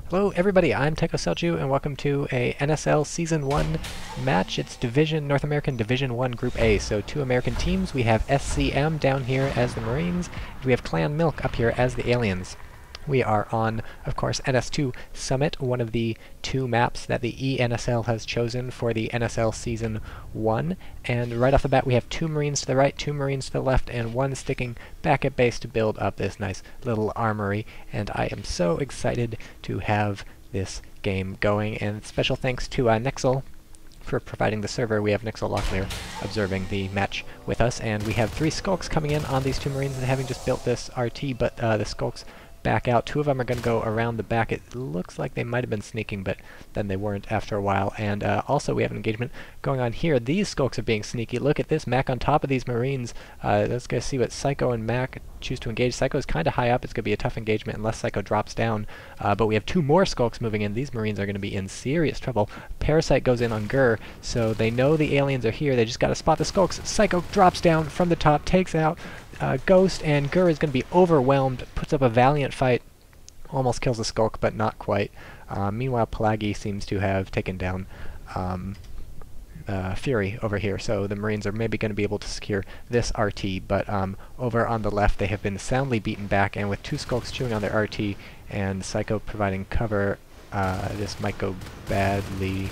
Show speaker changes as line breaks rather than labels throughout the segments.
Hello everybody, I'm Tychocelchuuu and welcome to a NSL Season 1 match. It's North American Division 1 Group A, so two American teams. We have ScM down here as the Marines, and we have ClanMILK up here as the Aliens. We are on, of course, NS2 Summit, one of the two maps that the ENSL has chosen for the NSL Season 1. And right off the bat, we have two Marines to the right, two Marines to the left, and one sticking back at base to build up this nice little armory. And I am so excited to have this game going. And special thanks to NSL for providing the server. We have NSL Locklear observing the match with us. And we have 3 Skulks coming in on these two Marines and having just built this RT, but the Skulks back out. 2 of them are going to go around the back. It looks like they might have been sneaking, but then they weren't after a while. And also we have an engagement going on here. These Skulks are being sneaky. Look at this, Mac on top of these Marines. Let's go see what Psycho and Mac choose to engage. Psycho is kind of high up. It's going to be a tough engagement unless Psycho drops down. But we have 2 more Skulks moving in. These Marines are going to be in serious trouble. Parasite goes in on Gur, so they know the aliens are here. They just got to spot the Skulks. Psycho drops down from the top, takes out Ghost, and Gur is going to be overwhelmed, puts up a valiant fight, almost kills the Skulk, but not quite. Meanwhile, Pelagi seems to have taken down Fury over here, so the Marines are maybe going to be able to secure this RT, but over on the left they have been soundly beaten back, and with 2 Skulks chewing on their RT and Psycho providing cover, this might go badly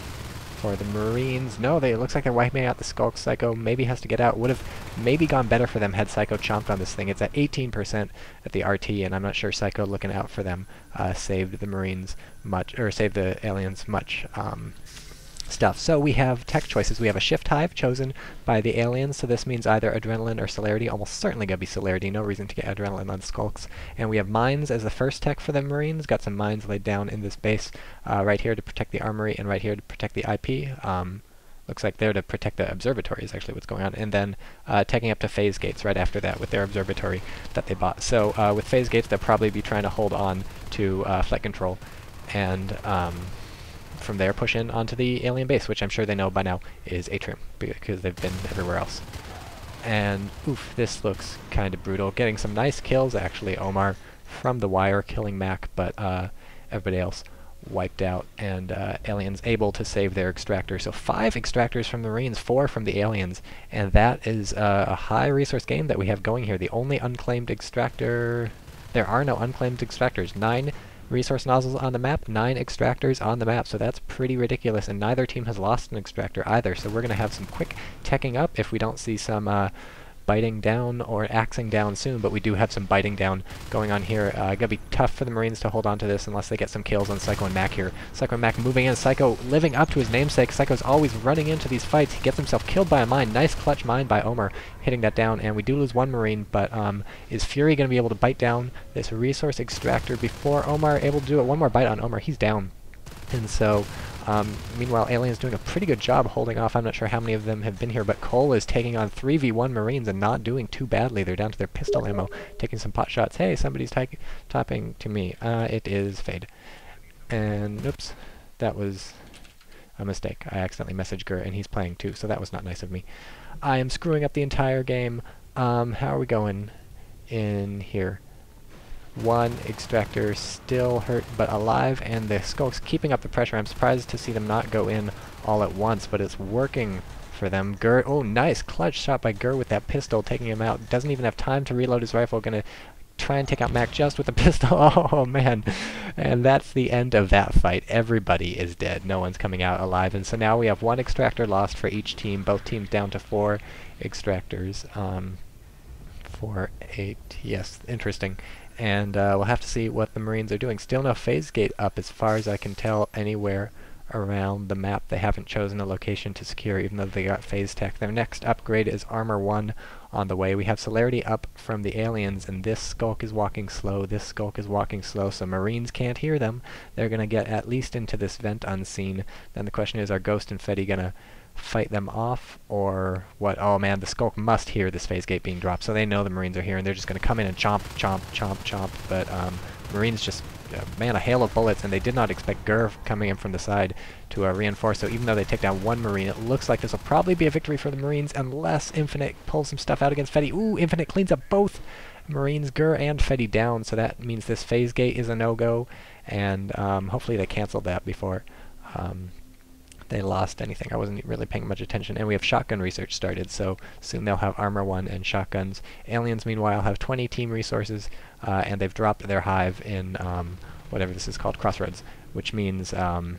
for the Marines. No, it looks like they're wiping out the Skulks. Psycho maybe has to get out. Would have maybe gone better for them had Psycho chomped on this thing. It's at 18% at the RT, and I'm not sure Psycho looking out for them saved the Marines much, or saved the aliens much stuff. So we have tech choices. We have a shift hive chosen by the aliens, so this means either adrenaline or celerity. Almost certainly going to be celerity. No reason to get adrenaline on Skulks. And we have mines as the first tech for the Marines. Got some mines laid down in this base right here to protect the armory and right here to protect the IP. Looks like they're to protect the observatory is actually what's going on. And then taking up to phase gates right after that with their observatory that they bought. So with phase gates, they'll probably be trying to hold on to flight control and from there push in onto the alien base, which I'm sure they know by now is Atrium, because they've been everywhere else. And oof, this looks kind of brutal. Getting some nice kills, actually. Omar from the wire killing Mac, but everybody else wiped out, and aliens able to save their extractor. So 5 extractors from the Marines, 4 from the aliens, and that is a high resource game that we have going here. The only unclaimed extractor... There are no unclaimed extractors. 9 resource nozzles on the map, 9 extractors on the map, so that's pretty ridiculous, and neither team has lost an extractor either, so we're going to have some quick teching up if we don't see some biting down or axing down soon, but we do have some biting down going on here. Gonna be tough for the Marines to hold on to this unless they get some kills on Psycho and Mac here. Psycho and Mac moving in, Psycho living up to his namesake. Psycho's always running into these fights. He gets himself killed by a mine. Nice clutch mine by Omar, hitting that down, and we do lose 1 Marine, but is Fury going to be able to bite down this resource extractor before Omar able to do it? 1 more bite on Omar, he's down. And so, meanwhile, Alien's doing a pretty good job holding off. I'm not sure how many of them have been here, but Cole is taking on 3v1 Marines and not doing too badly. They're down to their pistol ammo, taking some pot shots. Hey, somebody's topping to me. It is Fade. And, oops, that was a mistake. I accidentally messaged Gur, and he's playing too, so that was not nice of me. I am screwing up the entire game. How are we going in here? 1 extractor still hurt but alive, and the Skulks keeping up the pressure. I'm surprised to see them not go in all at once, but it's working for them. Gur, oh, nice clutch shot by Gur with that pistol, taking him out. Doesn't even have time to reload his rifle. Gonna try and take out Mac just with the pistol. Oh man. And that's the end of that fight. Everybody is dead. No one's coming out alive. And so now we have 1 extractor lost for each team. Both teams down to 4 extractors. 4, 8, yes, interesting. And we'll have to see what the Marines are doing. Still no phase gate up as far as I can tell anywhere around the map. They haven't chosen a location to secure, even though they got phase tech. Their next upgrade is Armor 1 on the way. We have Celerity up from the aliens, and this Skulk is walking slow, this Skulk is walking slow, so Marines can't hear them. They're going to get at least into this vent unseen. Then the question is, are Ghost and Fetty going to fight them off, or what? Oh man, the Skulk must hear this phase gate being dropped, so they know the Marines are here, and they're just going to come in and chomp, chomp, chomp, chomp, but Marines just, man, a hail of bullets, and they did not expect Gur coming in from the side to reinforce, so even though they take down 1 Marine, it looks like this will probably be a victory for the Marines, unless Infinite pulls some stuff out against Fetty. Ooh, Infinite cleans up both Marines, Gur and Fetty down, so that means this phase gate is a no-go, and hopefully they canceled that before they lost anything. I wasn't really paying much attention. And we have shotgun research started, so soon they'll have armor 1 and shotguns. Aliens, meanwhile, have 20 team resources, and they've dropped their hive in whatever this is called, Crossroads, which means that's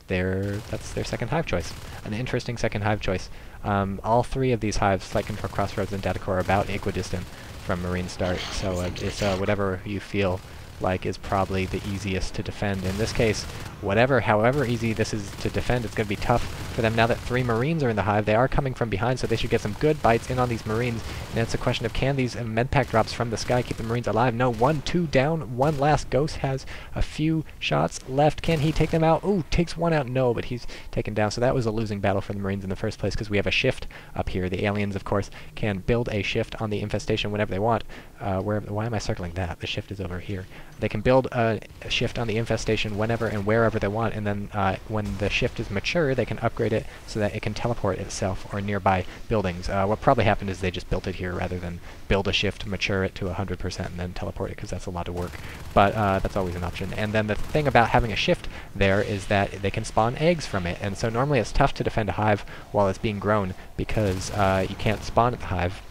their second hive choice. An interesting second hive choice. All 3 of these hives, Flight Control, Crossroads, and Datacore, are about equidistant from Marine Start, so it's whatever you feel like is probably the easiest to defend. In this case, however easy this is to defend, it's going to be tough for them now that 3 Marines are in the hive. They are coming from behind, so they should get some good bites in on these Marines, and it's a question of, can these medpack drops from the sky keep the Marines alive? No, 1, 2 down, 1 last. Ghost has a few shots left. Can he take them out? Ooh, takes 1 out. No, but he's taken down, so that was a losing battle for the Marines in the first place, because we have a shift up here. The aliens, of course, can build a shift on the infestation whenever they want. Why am I circling that? The shift is over here. They can build a shift on the infestation whenever and wherever they want, and then when the shift is mature, they can upgrade it so that it can teleport itself or nearby buildings. What probably happened is they just built it here rather than build a shift, mature it to 100%, and then teleport it, because that's a lot of work. But that's always an option. And then the thing about having a shift there is that they can spawn eggs from it, and so normally it's tough to defend a hive while it's being grown, because you can't spawn at the hive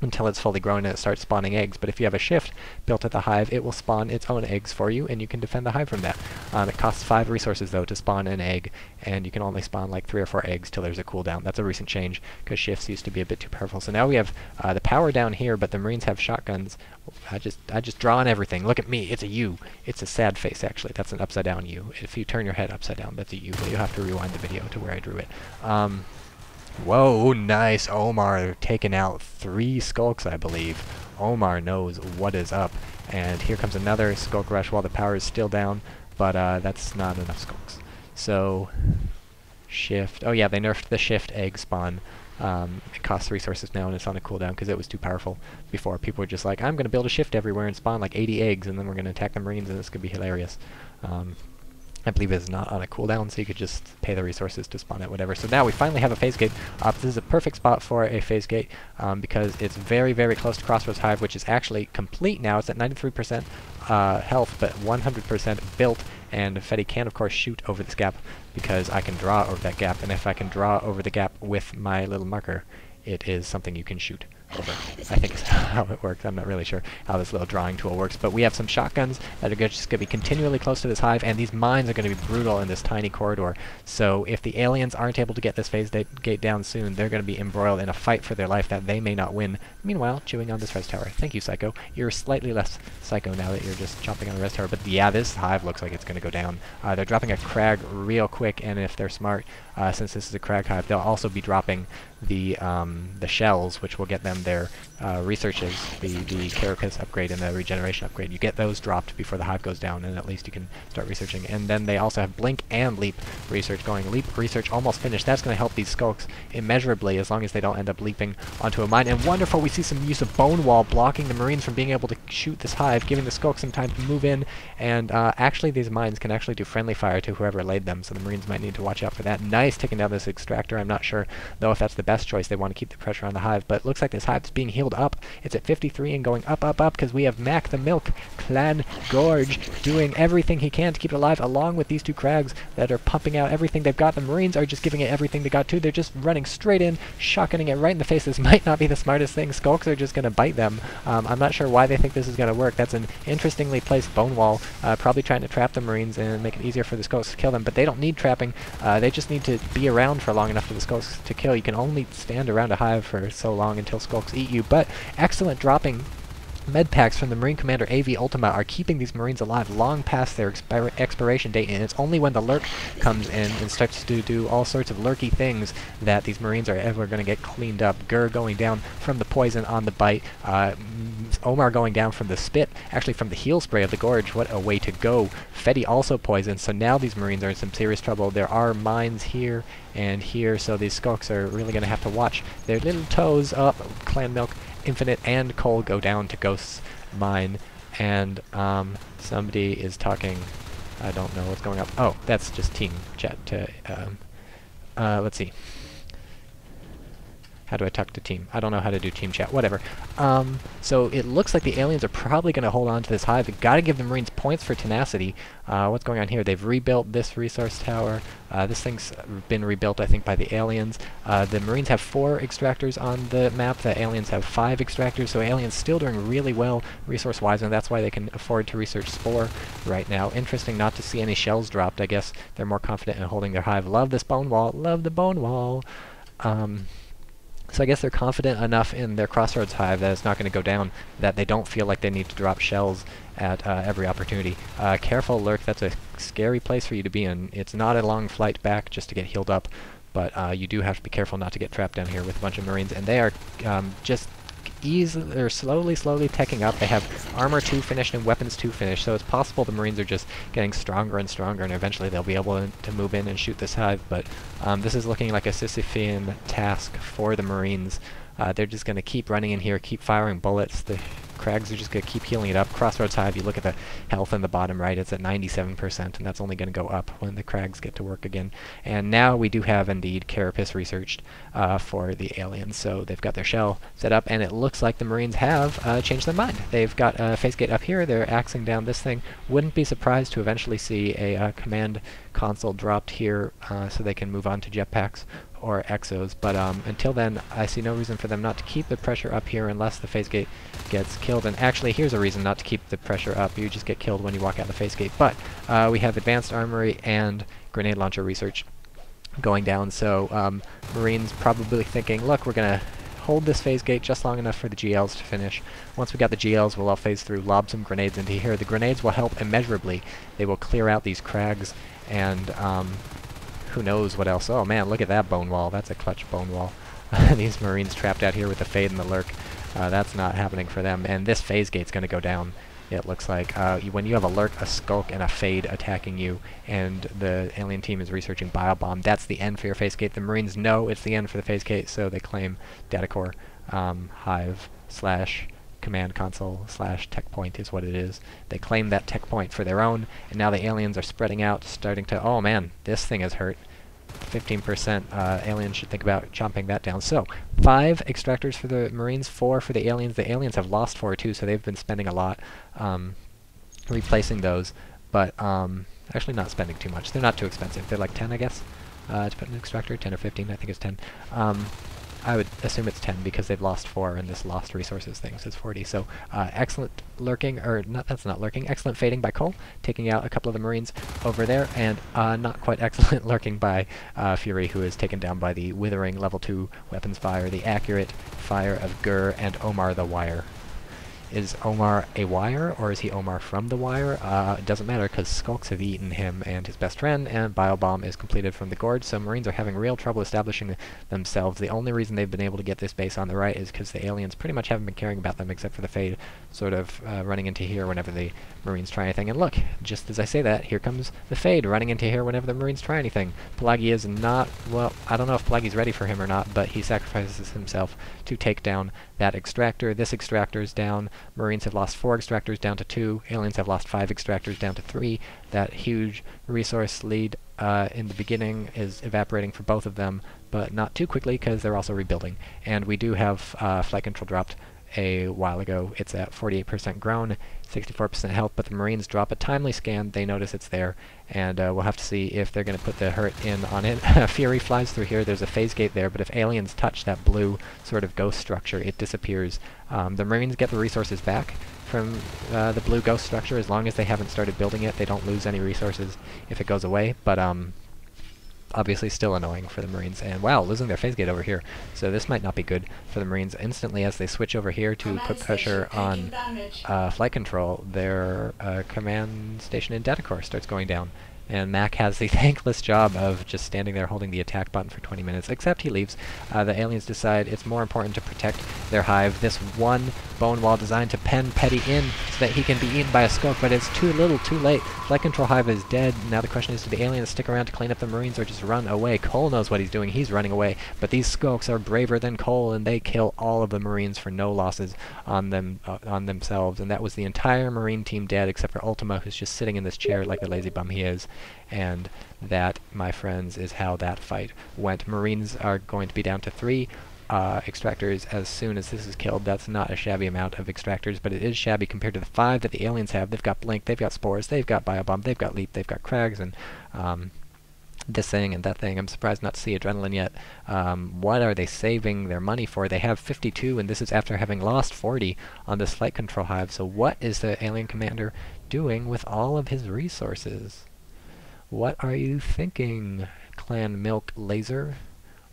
until it's fully grown and it starts spawning eggs. But if you have a shift built at the hive, it will spawn its own eggs for you, and you can defend the hive from that. It costs 5 resources, though, to spawn an egg, and you can only spawn like 3 or 4 eggs till there's a cooldown. That's a recent change, because shifts used to be a bit too powerful. So now we have the power down here, but the Marines have shotguns. I just draw on everything. Look at me. It's a U. It's a sad face, actually. That's an upside-down U. If you turn your head upside down, that's a U, but you'll have to rewind the video to where I drew it. Whoa, nice. Omar taking out 3 skulks, I believe. Omar knows what is up. And here comes another skulk rush while the power is still down, but that's not enough skulks. So, shift. Oh yeah, they nerfed the shift egg spawn. It costs resources now, and it's on a cooldown because it was too powerful before. People were just like, I'm going to build a shift everywhere and spawn like 80 eggs, and then we're going to attack the Marines, and it's going to be hilarious. I believe it's not on a cooldown, so you could just pay the resources to spawn it, whatever. So now we finally have a phase gate. This is a perfect spot for a phase gate because it's very, very close to Crossroads Hive, which is actually complete now. It's at 93% health, but 100% built. And Fetty can, of course, shoot over this gap because I can draw over that gap. And if I can draw over the gap with my little marker, it is something you can shoot over. I think is how it works. I'm not really sure how this little drawing tool works, but we have some shotguns that are just going to be continually close to this hive, and these mines are going to be brutal in this tiny corridor. So if the aliens aren't able to get this phase gate down soon, they're going to be embroiled in a fight for their life that they may not win. Meanwhile, chewing on this res tower. Thank you, Psycho. You're slightly less psycho now that you're just chomping on the res tower, but yeah, this hive looks like it's going to go down. They're dropping a crag real quick, and if they're smart, since this is a crag hive, they'll also be dropping the shells, which will get them their researches, the carapace upgrade and the regeneration upgrade. You get those dropped before the hive goes down, and at least you can start researching. And then they also have blink and leap research going. Leap research almost finished. That's going to help these skulks immeasurably as long as they don't end up leaping onto a mine. And wonderful, we see some use of bone wall blocking the Marines from being able to shoot this hive, giving the skulks some time to move in. And actually these mines can actually do friendly fire to whoever laid them, so the Marines might need to watch out for that. Nice, taking down this extractor. I'm not sure though if that's the best choice. They want to keep the pressure on the hive, but it looks like this hive is being healed up. It's at 53 and going up, up, up, because we have Mac the Milk, Clan Gorge, doing everything he can to keep it alive, along with these 2 crags that are pumping out everything they've got. The Marines are just giving it everything they got too. They're just running straight in, shotgunning it right in the face. This might not be the smartest thing. Skulks are just going to bite them. I'm not sure why they think this is going to work. That's an interestingly placed bone wall, probably trying to trap the Marines and make it easier for the skulks to kill them, but they don't need trapping. They just need to be around for long enough for the skulks to kill. You can only stand around a hive for so long until skulks eat you, but excellent dropping med packs from the Marine Commander AV Ultima are keeping these Marines alive long past their expiration date, and it's only when the lurk comes in and starts to do all sorts of lurky things that these Marines are ever going to get cleaned up. Gur going down from the poison on the bite, Omar going down from the spit, actually from the heal spray of the Gorge. What a way to go. Fetty also poisoned, so now these Marines are in some serious trouble. There are mines here and here, so these skulks are really going to have to watch their little toes up. ClanMILK, Infinite, and Cole go down to Ghost's mine, and somebody is talking. I don't know what's going on. Oh, that's just team chat to let's see. How do I talk to team? I don't know how to do team chat. Whatever. So it looks like the aliens are probably going to hold on to this hive. We've got to give the Marines points for tenacity. What's going on here? They've rebuilt this resource tower. This thing's been rebuilt, I think, by the aliens. The Marines have 4 extractors on the map. The aliens have 5 extractors. So aliens still doing really well resource-wise, and that's why they can afford to research Spore right now. Interesting not to see any shells dropped. I guess they're more confident in holding their hive. Love this bone wall. Love the bone wall. So I guess they're confident enough in their Crossroads hive that it's not going to go down, that they don't feel like they need to drop shells at every opportunity. Careful, Lurk, that's a scary place for you to be in. It's not a long flight back just to get healed up, but you do have to be careful not to get trapped down here with a bunch of Marines, and they are just slowly teching up. They have Armor 2 finished and Weapons 2 finished, so it's possible the Marines are just getting stronger and stronger, and eventually they'll be able to move in and shoot this hive, but this is looking like a Sisyphean task for the Marines. They're just going to keep running in here, keep firing bullets. The Crags are just going to keep healing it up. Crossroads hive, you look at the health in the bottom right, it's at 97%, and that's only going to go up when the Crags get to work again. And now we do have, indeed, Carapace researched for the aliens, so they've got their shell set up, and it looks like the Marines have changed their mind. They've got a phase gate up here, they're axing down this thing. Wouldn't be surprised to eventually see a command console dropped here so they can move on to jetpacks or exos, but until then, I see no reason for them not to keep the pressure up here unless the phase gate gets killed. And actually, here's a reason not to keep the pressure up. You just get killed when you walk out the phase gate. But we have advanced armory and grenade launcher research going down, so Marines probably thinking, look, we're going to hold this phase gate just long enough for the GLs to finish. Once we got the GLs, we'll all phase through, lob some grenades into here. The grenades will help immeasurably. They will clear out these Crags, and who knows what else. Oh man, look at that bone wall. That's a clutch bone wall. These Marines trapped out here with the Fade and the Lurk. That's not happening for them. And this phase gate's going to go down, it looks like. When you have a Lurk, a Skulk, and a Fade attacking you, and the alien team is researching Biobomb, that's the end for your phase gate. The Marines know it's the end for the phase gate, so they claim data core hive / command console / tech point is what it is. They claim that tech point for their own, and now the aliens are spreading out, starting to, oh man, this thing is hurt. 15%, aliens should think about chomping that down. So, 5 extractors for the Marines, 4 for the aliens. The aliens have lost 4 too, so they've been spending a lot replacing those, but actually not spending too much. They're not too expensive. They're like 10, I guess, to put an extractor, 10 or 15, I think it's 10. I would assume it's 10 because they've lost 4 and this lost resources thing says 40. So excellent lurking, or not, that's not lurking, excellent fading by Cole, taking out a couple of the Marines over there, and not quite excellent lurking by Fury, who is taken down by the withering level 2 weapons fire, the accurate fire of Gur and Omar the Wire. Is Omar a Wire, or is he Omar from the Wire? It doesn't matter, because Skulks have eaten him and his best friend, and Biobomb is completed from the Gorge, so Marines are having real trouble establishing themselves. The only reason they've been able to get this base on the right is because the aliens pretty much haven't been caring about them, except for the Fade sort of running into here whenever the Marines try anything. And look, just as I say that, here comes the Fade running into here whenever the Marines try anything. Pelagi is not, well, I don't know if Pelagi's ready for him or not, but he sacrifices himself to take down that extractor. This extractor's down. Marines have lost 4 extractors down to 2. Aliens have lost 5 extractors down to 3. That huge resource lead in the beginning is evaporating for both of them, but not too quickly because they're also rebuilding. And we do have flight control dropped a while ago. It's at 48% grown, 64% health, but the Marines drop a timely scan. They notice it's there, and we'll have to see if they're going to put the hurt in on it. Fury flies through here. There's a phase gate there, but if aliens touch that blue sort of ghost structure, it disappears. The Marines get the resources back from the blue ghost structure. As long as they haven't started building it, they don't lose any resources if it goes away, but obviously still annoying for the Marines. And wow, losing their phase gate over here. So this might not be good for the Marines. Instantly, as they switch over here to put pressure on flight control, their command station in data core starts going down. And Mac has the thankless job of just standing there holding the attack button for 20 minutes, except he leaves. The aliens decide it's more important to protect their hive. This one bone wall designed to pen Petty in so that he can be eaten by a Skulk, but it's too little, too late. Flight control hive is dead. Now the question is, do the aliens stick around to clean up the Marines or just run away? Cole knows what he's doing. He's running away, but these Skulks are braver than Cole, and they kill all of the Marines for no losses on them on themselves. And that was the entire Marine team dead, except for Ultima, who's just sitting in this chair like the lazy bum he is. And that, my friends, is how that fight went. Marines are going to be down to 3. extractors as soon as this is killed. That's not a shabby amount of extractors, but it is shabby compared to the 5 that the aliens have. They've got Blink, they've got Spores, they've got Biobomb, they've got Leap, they've got Crags, and this thing and that thing. I'm surprised not to see Adrenaline yet. What are they saving their money for? They have 52, and this is after having lost 40 on this flight control hive. So what is the alien commander doing with all of his resources? What are you thinking, ClanMILK Laser?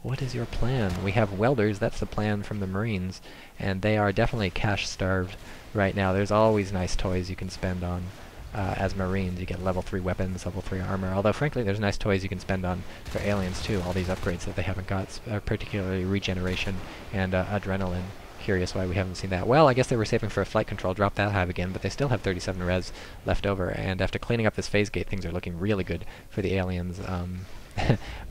What is your plan? We have welders, that's the plan from the Marines, and they are definitely cash-starved right now. There's always nice toys you can spend on. As Marines, you get level 3 weapons, level 3 armor, although frankly there's nice toys you can spend on for aliens too, all these upgrades that they haven't got, particularly regeneration and adrenaline. Curious why we haven't seen that. Well, I guess they were saving for a flight control, drop that hive again, but they still have 37 res left over, and after cleaning up this phase gate, things are looking really good for the aliens.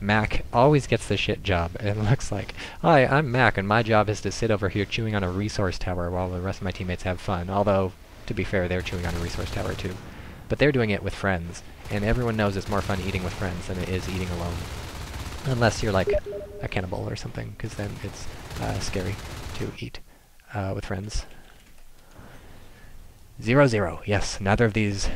Mac always gets the shit job. It looks like, hi, I'm Mac, and my job is to sit over here chewing on a resource tower while the rest of my teammates have fun, although, to be fair, they're chewing on a resource tower too. But they're doing it with friends, and everyone knows it's more fun eating with friends than it is eating alone. Unless you're like a cannibal or something, because then it's scary to eat with friends. 0-0. Yes, neither of these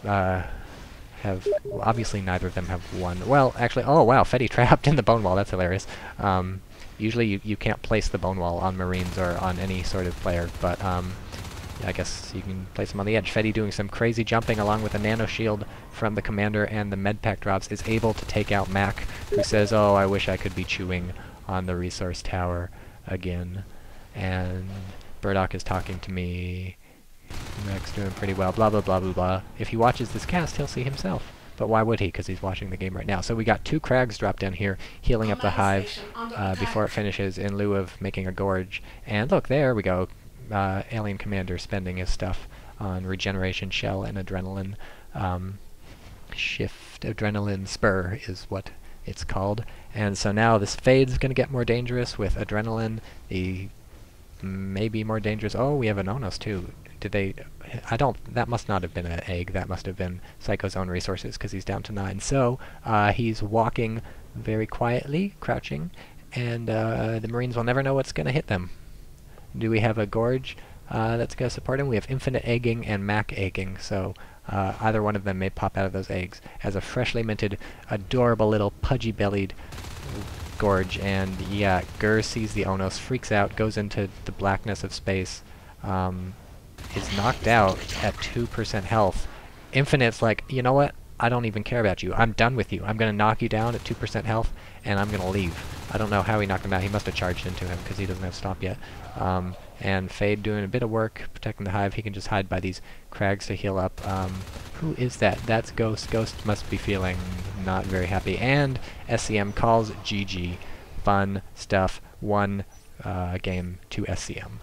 have... Well, obviously neither of them have won. Well, actually, oh wow, Fetty trapped in the bone wall. That's hilarious. Usually you can't place the bone wall on Marines or on any sort of player, but I guess you can place him on the edge. Fetty doing some crazy jumping along with a nano shield from the commander, and the med pack drops is able to take out Mac, who says, oh, I wish I could be chewing on the resource tower again. And Burdock is talking to me. Mac's doing pretty well, blah blah blah blah blah. If he watches this cast, he'll see himself. But why would he? Because he's watching the game right now. So we got 2 Crags dropped down here, healing up the hive before it finishes in lieu of making a gorge. And look, there we go. Alien Commander spending his stuff on regeneration shell and adrenaline. Shift adrenaline spur is what it's called. And so now this fade's going to get more dangerous with adrenaline. The maybe more dangerous. Oh, we have an Onos too. Did they... I don't... That must not have been an egg. That must have been Psycho's own resources, because he's down to 9. So, he's walking very quietly, crouching, and the Marines will never know what's going to hit them. Do we have a gorge that's going to support him? We have infinite egging and Mac egging, so either one of them may pop out of those eggs as a freshly minted, adorable little pudgy-bellied gorge. And yeah, Gur sees the Onos, freaks out, goes into the blackness of space, is knocked out at 2% health. Infinite's like, you know what? I don't even care about you. I'm done with you. I'm going to knock you down at 2% health, and I'm going to leave. I don't know how he knocked him out. He must have charged into him, because he doesn't have stop yet. And Fade doing a bit of work, protecting the hive. He can just hide by these Crags to heal up. Who is that? That's Ghost. Ghost must be feeling not very happy. And ScM calls GG. Fun stuff. 1 game to ScM.